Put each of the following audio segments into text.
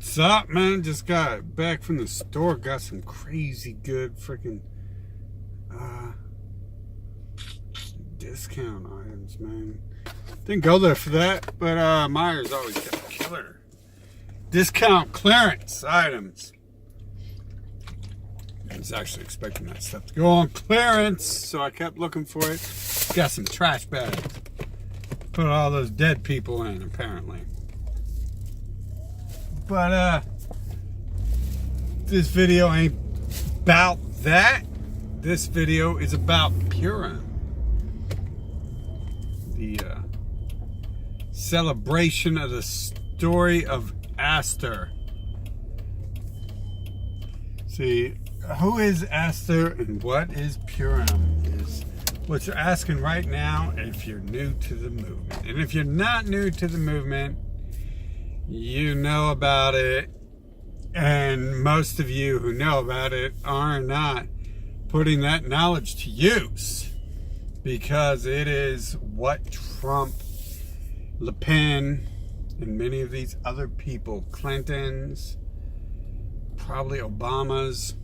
What's up, man? Just got back from the store. Got some crazy good freaking discount items, man. Didn't go there for that, but Myers always got killer discount clearance items. I was actually expecting that stuff to go on clearance, so I kept looking for it. Got some trash bags. Put all those dead people in, apparently. But this video ain't about that. This video is about Purim, the celebration of the story of Esther. See, who is Esther and what is Purim is what you're asking right now if you're new to the movement. And if you're not new to the movement, you know about it, and most of you who know about it are not putting that knowledge to use, because it is what Trump, Le Pen, and many of these other people, Clintons, probably Obamas,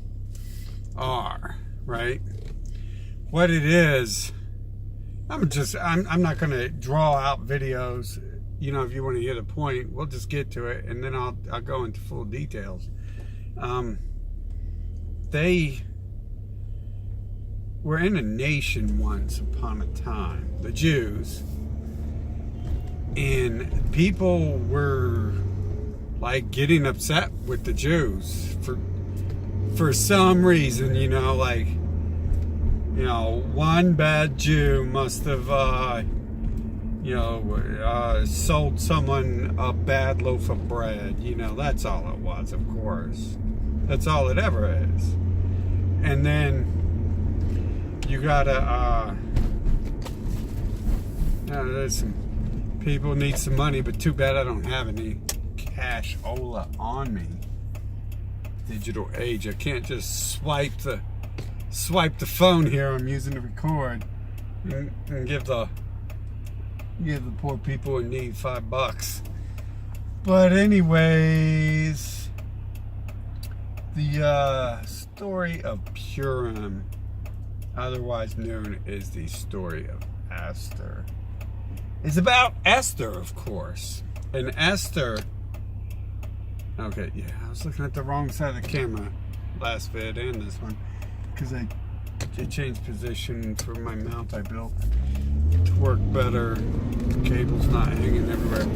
are, right? What it is, I'm not going to draw out videos. You know, if you want to hear the point, we'll just get to it, and then I'll go into full details. They were in a nation once upon a time, the Jews, and people were like getting upset with the Jews for some reason. You know, like, you know, one bad Jew must have sold someone a bad loaf of bread. You know, that's all it was, of course. That's all it ever is. And then you gotta, there's some people need some money, but too bad I don't have any cash-ola on me. Digital age. I can't just swipe the phone here I'm using to record and give the poor people in need $5. But anyways, the story of Purim, otherwise known as the story of Esther, is about Esther, of course. And Esther, okay, yeah, I was looking at the wrong side of the camera last vid and this one, because I changed position for my mount I built to work better. The cable's not hanging everywhere.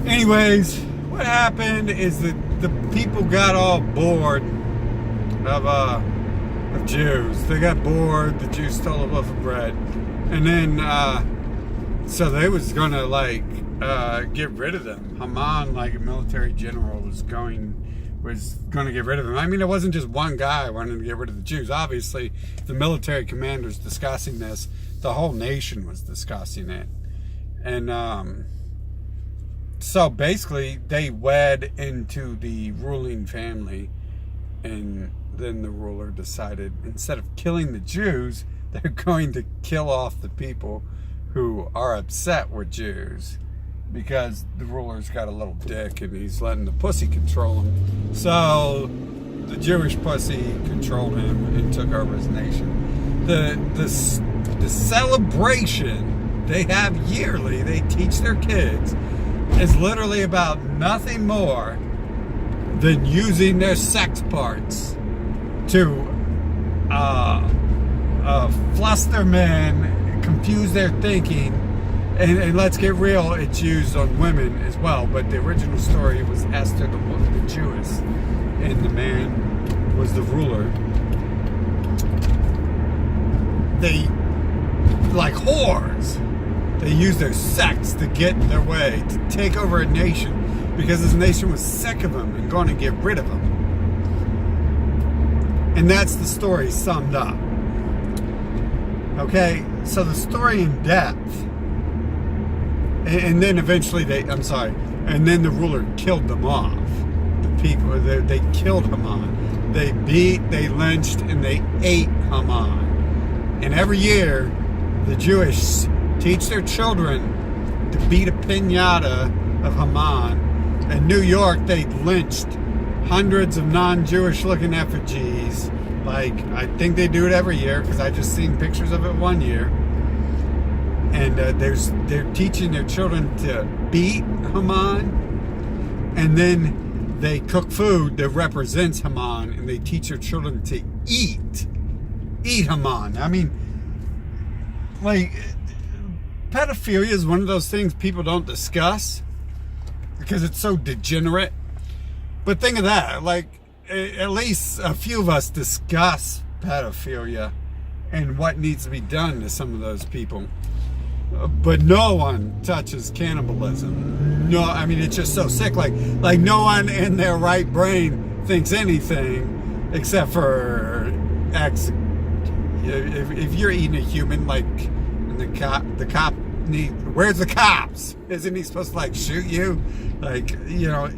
Anyways, what happened is that the people got all bored of Jews. They got bored. The Jews stole a loaf of bread, and then so they was gonna get rid of them. Haman, like a military general, was going to get rid of them. I mean, it wasn't just one guy wanting to get rid of the Jews. Obviously, the military commanders discussing this, the whole nation was discussing it. And so basically, they wed into the ruling family, and then the ruler decided, instead of killing the Jews, they're going to kill off the people who are upset with Jews, because the ruler's got a little dick and he's letting the pussy control him. So the Jewish pussy controlled him and took over his nation. The celebration they have yearly, they teach their kids, is literally about nothing more than using their sex parts to fluster men, confuse their thinking. And let's get real, it's used on women as well. But the original story was Esther, the Jewess, and the man was the ruler. They, like whores, they used their sex to get their way, to take over a nation, because this nation was sick of them and going to get rid of them. And that's the story summed up. Okay, so the story in depth. And then eventually and then the ruler killed them off. The people, they killed Haman. They beat, they lynched, and they ate Haman. And every year, the Jewish teach their children to beat a piñata of Haman and New York, they lynched hundreds of non-Jewish looking effigies. Like, I think they do it every year, because I just seen pictures of it one year. And they're teaching their children to beat Haman, and then they cook food that represents Haman, and they teach their children to eat Haman. I mean, like, pedophilia is one of those things people don't discuss because it's so degenerate. But think of that, like, at least a few of us discuss pedophilia and what needs to be done to some of those people. But no one touches cannibalism. No, I mean, it's just so sick. Like no one in their right brain thinks anything except for if you're eating a human, like, and the cop where's the cops? Isn't he supposed to, like, shoot you? Like, you know,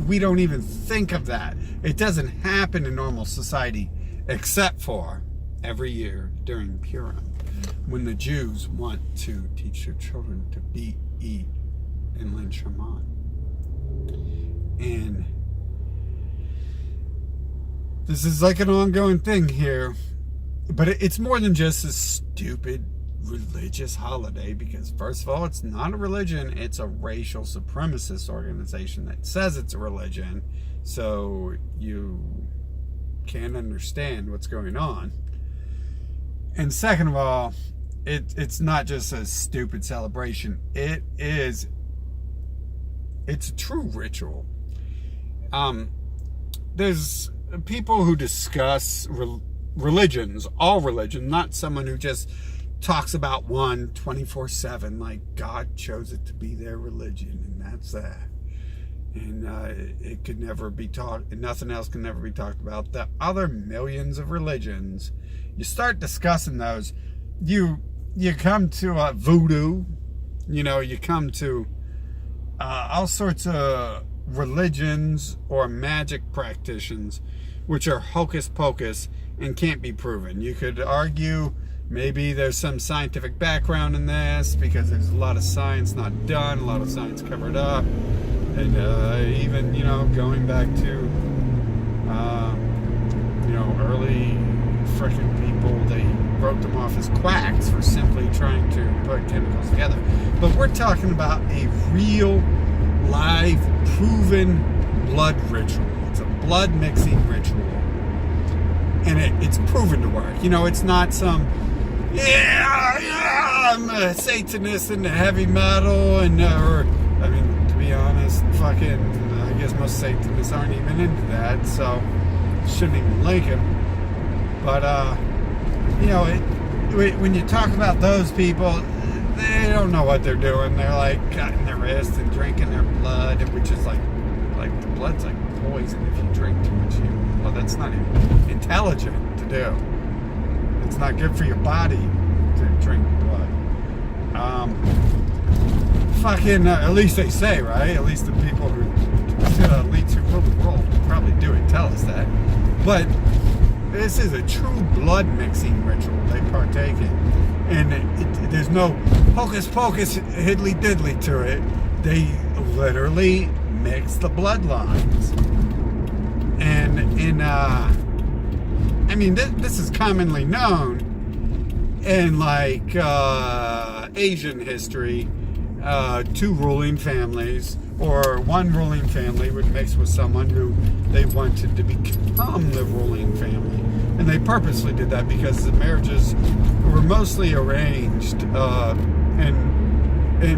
we don't even think of that. It doesn't happen in normal society, except for every year during Purim, when the Jews want to teach their children to beat, eat, and lynch Haman. And this is like an ongoing thing here. But it's more than just a stupid religious holiday, because first of all, it's not a religion, it's a racial supremacist organization that says it's a religion, so you can't understand what's going on. And second of all, it's not just a stupid celebration, it's a true ritual. There's people who discuss religions, all religion, not someone who just talks about one 24/7, like God chose it to be their religion and that's that. And it could never be taught, nothing else can never be talked about. The other millions of religions, you start discussing those, you come to voodoo, you know, you come to all sorts of religions or magic practitioners, which are hocus pocus and can't be proven. You could argue maybe there's some scientific background in this, because there's a lot of science not done, a lot of science covered up, and even, you know, going back to, you know, early frickin' people, they wrote them off as quacks for simply trying to put chemicals together. But we're talking about a real, live, proven blood ritual. It's a blood mixing ritual, and it's proven to work. You know, it's not some, I'm a Satanist into heavy metal, and or, I mean, to be honest, I guess most Satanists aren't even into that, so shouldn't even link him. But you know, when you talk about those people, they don't know what they're doing. They're like cutting their wrist and drinking their blood, which is like the blood's like poison if you drink too much. Well, that's not even intelligent to do. It's not good for your body to drink blood. At least they say, right? At least the people who elites who rule the world probably do it, tell us that. But this is a true blood mixing ritual they partake in. And there's no hocus pocus, hiddly diddly to it. They literally mix the bloodlines. And I mean, this is commonly known in, like, Asian history. Two ruling families, or one ruling family would mix with someone who they wanted to become the ruling family. And they purposely did that because the marriages were mostly arranged, and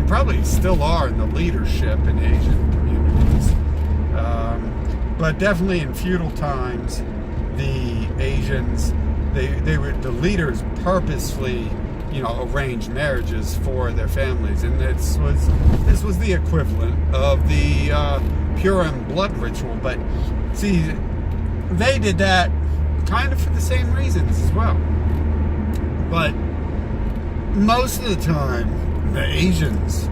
probably still are in the leadership in Asian communities. But definitely in feudal times, the Asians, the leaders purposely, you know, arranged marriages for their families, and this was the equivalent of the Purim blood ritual. But see, they did that kind of for the same reasons as well. But most of the time, the Asians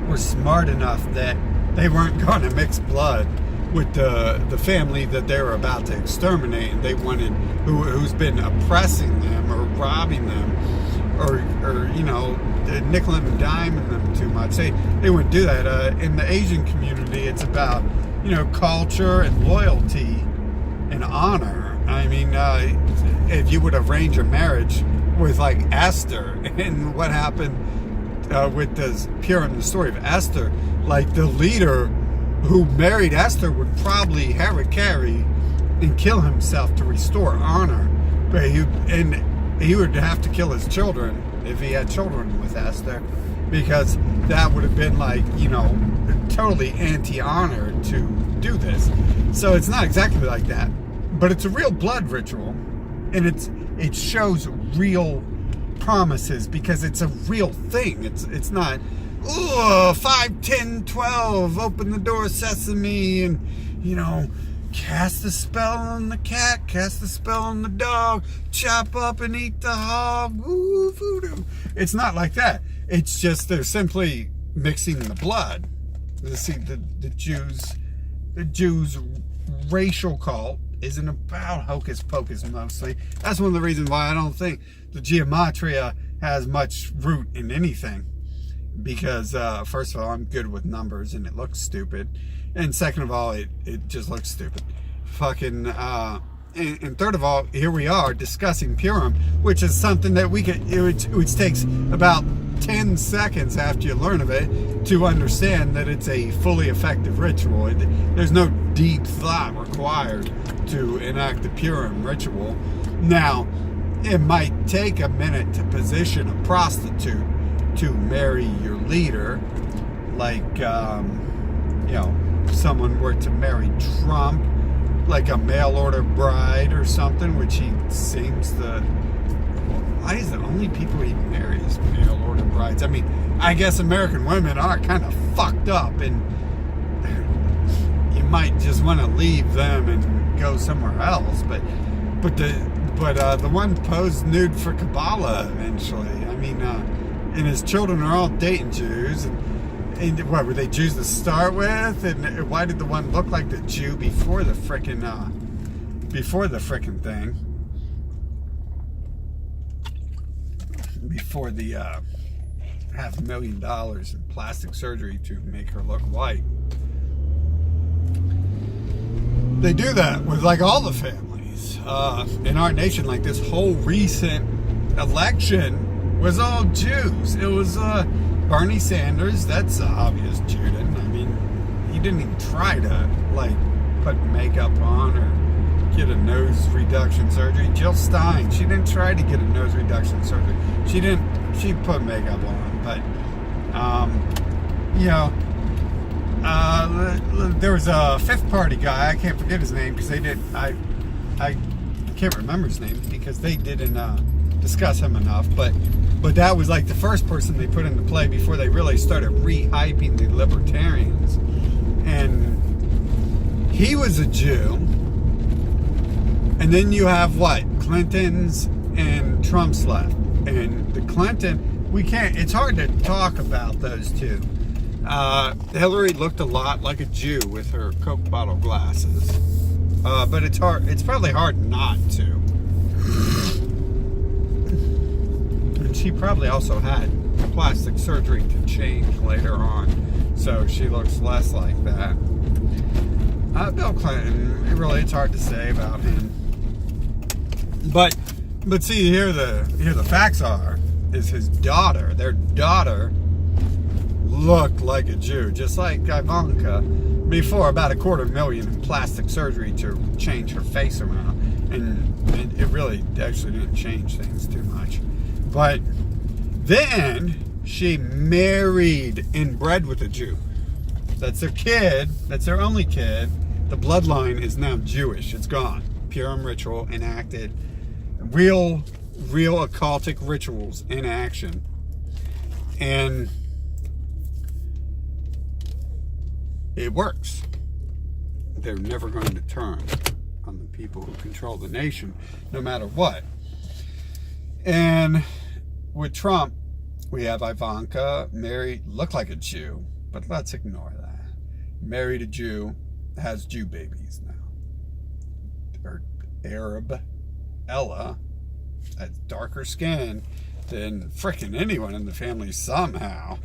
were smart enough that they weren't going to mix blood with the family that they were about to exterminate, and they wanted who's been oppressing them or robbing them or you know, nickel and diming them too much. They wouldn't do that. In the Asian community, Christianity. It's about, culture and loyalty and honor. I mean, if you would arrange a marriage with like Esther, and what happened with this Purim, the story of Esther, like the leader who married Esther would probably carry and kill himself to restore honor, but he would have to kill his children if he had children with Esther, because that would have been like, totally anti-honor to do this. So it's not exactly like that, but it's a real blood ritual, and it shows real promises because it's a real thing. It's not 5, 10, 12, open the door, sesame, and cast a spell on the cat, cast a spell on the dog, chop up and eat the hog, woo, voodoo. It's not like that. It's just they're simply mixing the blood. See, the Jews racial cult isn't about hocus pocus mostly. That's one of the reasons why I don't think the gematria has much root in anything. Because first of all, I'm good with numbers and it looks stupid. And second of all, it just looks stupid. And third of all, here we are discussing Purim, which is something that which takes about 10 seconds after you learn of it to understand that it's a fully effective ritual. There's no deep thought required to enact the Purim ritual. Now, it might take a minute to position a prostitute to marry your leader, like, someone were to marry Trump, like a mail order bride or something, which he seems to. Why is the only people he marries mail order brides? I mean, I guess American women are kind of fucked up, and you might just want to leave them and go somewhere else. But the one posed nude for Kabbalah eventually. I mean, and his children are all dating Jews. And what were they Jews to start with? And why did the one look like the Jew before the frickin' thing? Before the $500,000 in plastic surgery to make her look white. They do that with like all the families in our nation. Like this whole recent election was all Jews. It was Bernie Sanders, that's an obvious Juden. I mean, he didn't even try to like put makeup on or get a nose reduction surgery. Jill Stein, she didn't try to get a nose reduction surgery. She put makeup on, but there was a fifth party guy, I can't forget his name because I can't remember his name because they didn't discuss him enough, but that was like the first person they put into play before they really started re-hyping the libertarians. And he was a Jew. And then you have what? Clinton's and Trump's left. And the Clinton, it's hard to talk about those two. Hillary looked a lot like a Jew with her Coke bottle glasses. But it's probably hard not to. And she probably also had plastic surgery to change later on, so she looks less like that. Bill Clinton, it's hard to say about him. But see, here the facts are, is his daughter, their daughter looked like a Jew, just like Ivanka, before about $250,000 in plastic surgery to change her face around. And it really actually didn't change things too much. But then she married and bred with a Jew. That's their kid. That's their only kid. The bloodline is now Jewish. It's gone. Purim ritual enacted. Real occultic rituals in action. And it works. They're never going to turn on the people who control the nation, no matter what. And with Trump, we have Ivanka married, looked like a Jew, but let's ignore that. Married a Jew, has Jew babies now. Or Arab Ella has darker skin than frickin' anyone in the family somehow.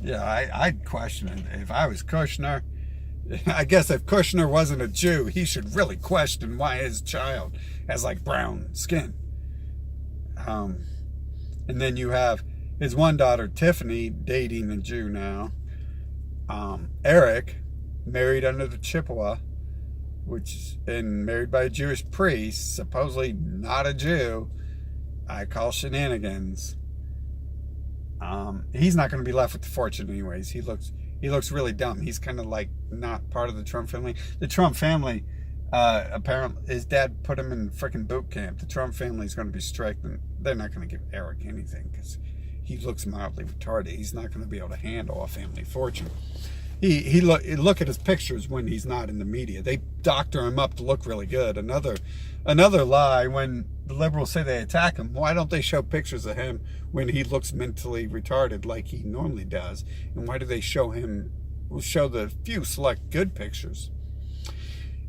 Yeah, I'd question it. If I was Kushner, I guess if Kushner wasn't a Jew, he should really question why his child has like brown skin. And then you have his one daughter, Tiffany, dating a Jew now. Eric, married under the Chippewa, and married by a Jewish priest, supposedly not a Jew. I call shenanigans. He's not going to be left with the fortune anyways. He looks really dumb. He's kind of like not part of the Trump family. The Trump family, apparently, his dad put him in freaking boot camp. The Trump family is going to be strict, and they're not going to give Eric anything because he looks mildly retarded. He's not going to be able to handle a family fortune. Look at his pictures when he's not in the media. They doctor him up to look really good. Another lie when the liberals say they attack him. Why don't they show pictures of him when he looks mentally retarded like he normally does? And why do they show the few select good pictures?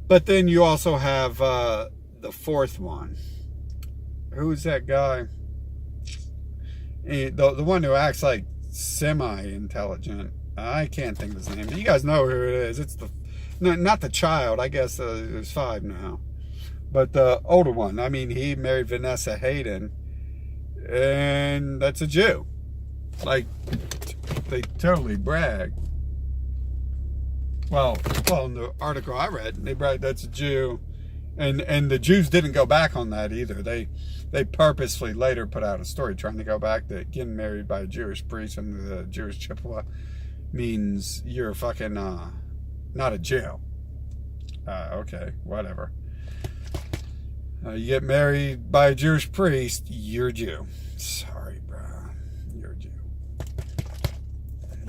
But then you also have the fourth one. Who's that guy? The one who acts like semi-intelligent. I can't think of his name. You guys know who it is. It's not the child. I guess there's 5 now. But the older one. I mean, he married Vanessa Hayden. And that's a Jew. Like, they totally brag. Well, in the article I read, they brag that's a Jew. And the Jews didn't go back on that either. They purposely later put out a story trying to go back that getting married by a Jewish priest under the Jewish Chippewa means you're fucking not a Jew. Okay, whatever. You get married by a Jewish priest, you're a Jew. Sorry, bro. You're a Jew.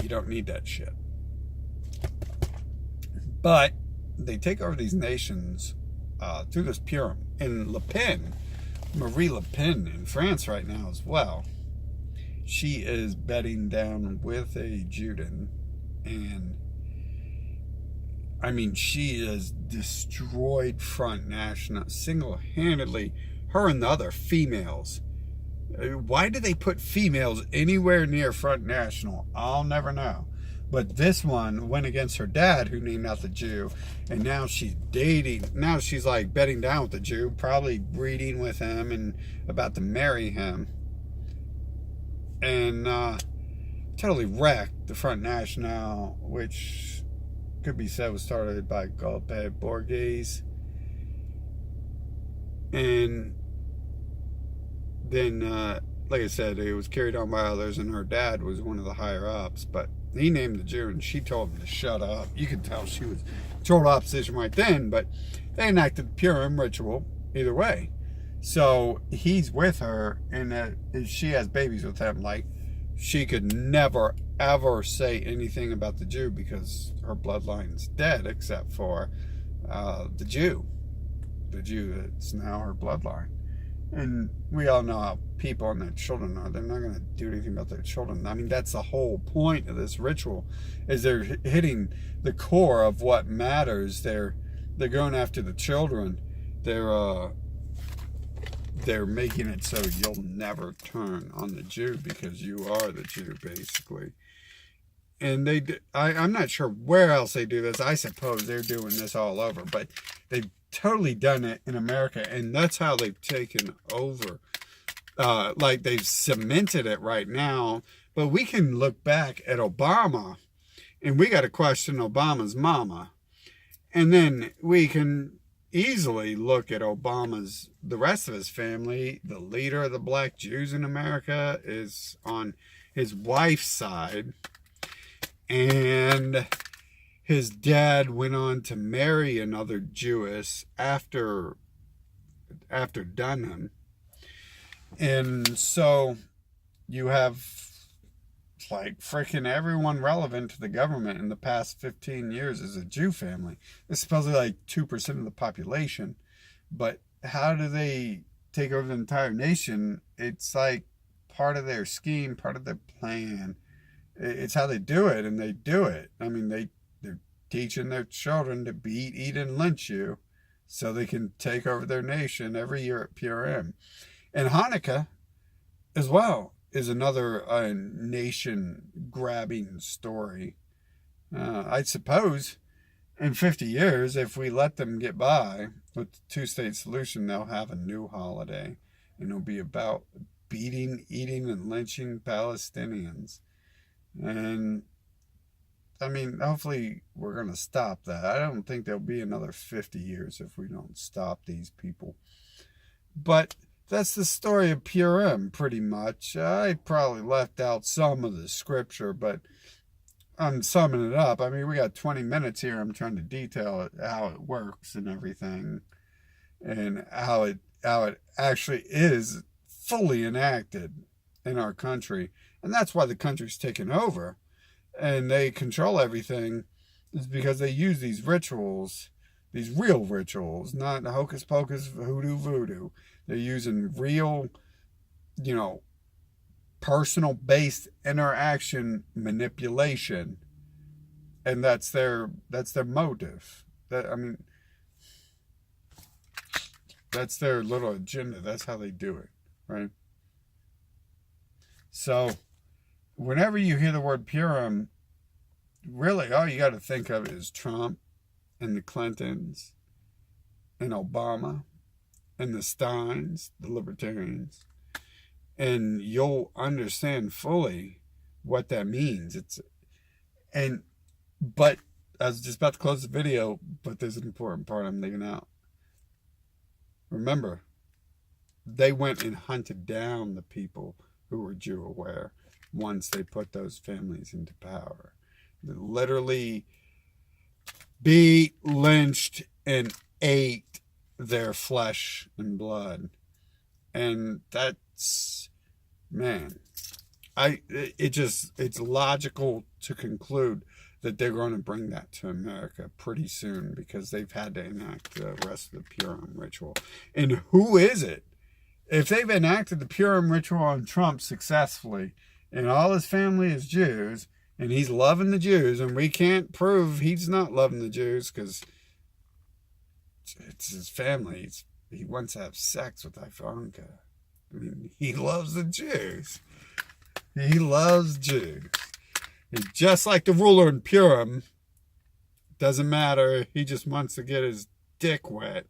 You don't need that shit. But they take over these nations through this Purim. And Marie Le Pen in France right now as well. She is bedding down with a Juden, and I mean, she has destroyed Front National single-handedly. Her and the other females. Why do they put females anywhere near Front National? I'll never know. But this one went against her dad, who named out the Jew, and now she's dating. Now she's like bedding down with the Jew, probably breeding with him and about to marry him. And totally wrecked the Front National, which could be said was started by Gulpe Borghese. And then, like I said, it was carried on by others, and her dad was one of the higher ups. But he named the Jew, and she told him to shut up. You could tell she was total opposition right then, but they enacted the Purim ritual either way. So he's with her, and she has babies with him. Like, she could never, ever say anything about the Jew because her bloodline's dead, except for the Jew. The Jew that's now her bloodline. And we all know how people and their children are. They're not going to do anything about their children. I mean, that's the whole point of this ritual, is they're hitting the core of what matters. They're going after the children. They're making it so you'll never turn on the Jew because you are the Jew, basically. And I'm not sure where else they do this. I suppose they're doing this all over, but they've totally done it in America, and that's how they've taken over. Like, they've cemented it right now. But we can look back at Obama, and we got to question Obama's mama. And then we can easily look at the rest of his family. The leader of the black Jews in America is on his wife's side. And his dad went on to marry another Jewess after Dunham. And so you have like freaking everyone relevant to the government in the past 15 years is a Jew family. It's supposedly like 2% of the population. But how do they take over the entire nation? It's like part of their scheme, part of their plan. It's how they do it, and they do it. I mean, they're teaching their children to beat, eat, and lynch you so they can take over their nation every year at Purim. And Hanukkah as well is another nation-grabbing story. I suppose in 50 years, if we let them get by with the two-state solution, they'll have a new holiday, and it'll be about beating, eating, and lynching Palestinians. And I mean, hopefully we're going to stop that. I don't think there'll be another 50 years if we don't stop these people. But that's the story of Purim, pretty much. I probably left out some of the scripture, but I'm summing it up. I mean, we got 20 minutes here. I'm trying to detail how it works and everything, and how it actually is fully enacted in our country. And that's why the country's taken over and they control everything, is because they use these rituals, these real rituals, not hocus pocus, hoodoo voodoo. They're using real, personal based interaction manipulation, and that's their motive. That's their little agenda. That's how they do it, right? So whenever you hear the word Purim, really all you got to think of is Trump and the Clintons and Obama and the Steins, the libertarians, and you'll understand fully what that means. But I was just about to close the video, but there's an important part I'm leaving out. Remember, they went and hunted down the people who were Jew aware once they put those families into power. They literally beat, lynched, and ate their flesh and blood. And that's, man, it's logical to conclude that they're going to bring that to America pretty soon, because they've had to enact the rest of the Purim ritual. And who is it? If they've enacted the Purim ritual on Trump successfully, and all his family is Jews, and he's loving the Jews, and we can't prove he's not loving the Jews because it's his family. He wants to have sex with Ivanka. I mean, he loves the Jews. He loves Jews. He's just like the ruler in Purim. Doesn't matter. He just wants to get his dick wet.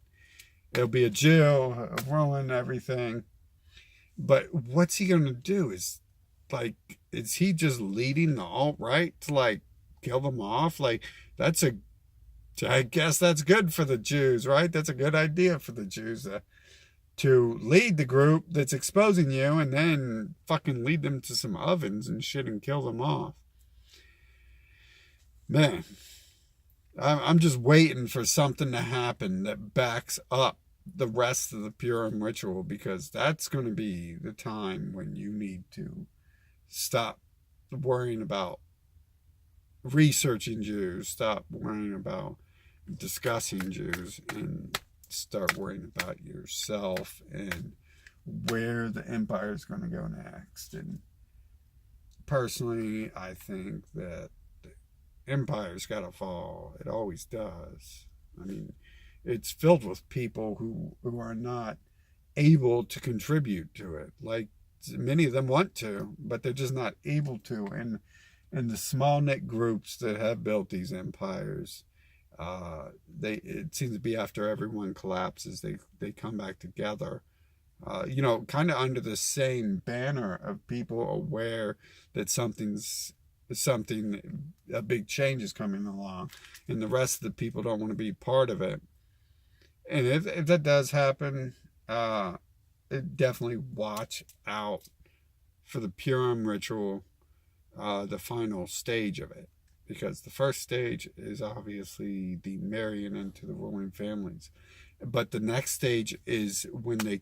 It'll be a Jew, ruin everything. But what's he going to do? Is he just leading the alt-right to kill them off? I guess that's good for the Jews, right? That's a good idea for the Jews to lead the group that's exposing you, and then fucking lead them to some ovens and shit and kill them off. Man, I'm just waiting for something to happen that backs up the rest of the Purim ritual, because that's going to be the time when you need to stop worrying about researching Jews, stop worrying about discussing Jews, and start worrying about yourself and where the empire is going to go next. And personally, I think that the empire's got to fall. It always does. I mean, it's filled with people who are not able to contribute to it. Many of them want to, but they're just not able to. And the small knit groups that have built these empires, it seems to be after everyone collapses, they come back together, kind of under the same banner of people aware that a big change is coming along, and the rest of the people don't want to be part of it. And if that does happen, definitely watch out for the Purim ritual, the final stage of it. Because the first stage is obviously the marrying into the ruling families. But the next stage is when they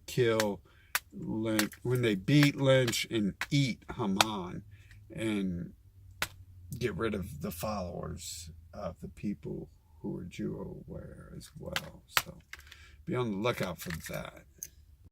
beat, lynch, and eat Haman, and get rid of the followers of the people who are Jew aware as well. So be on the lookout for that.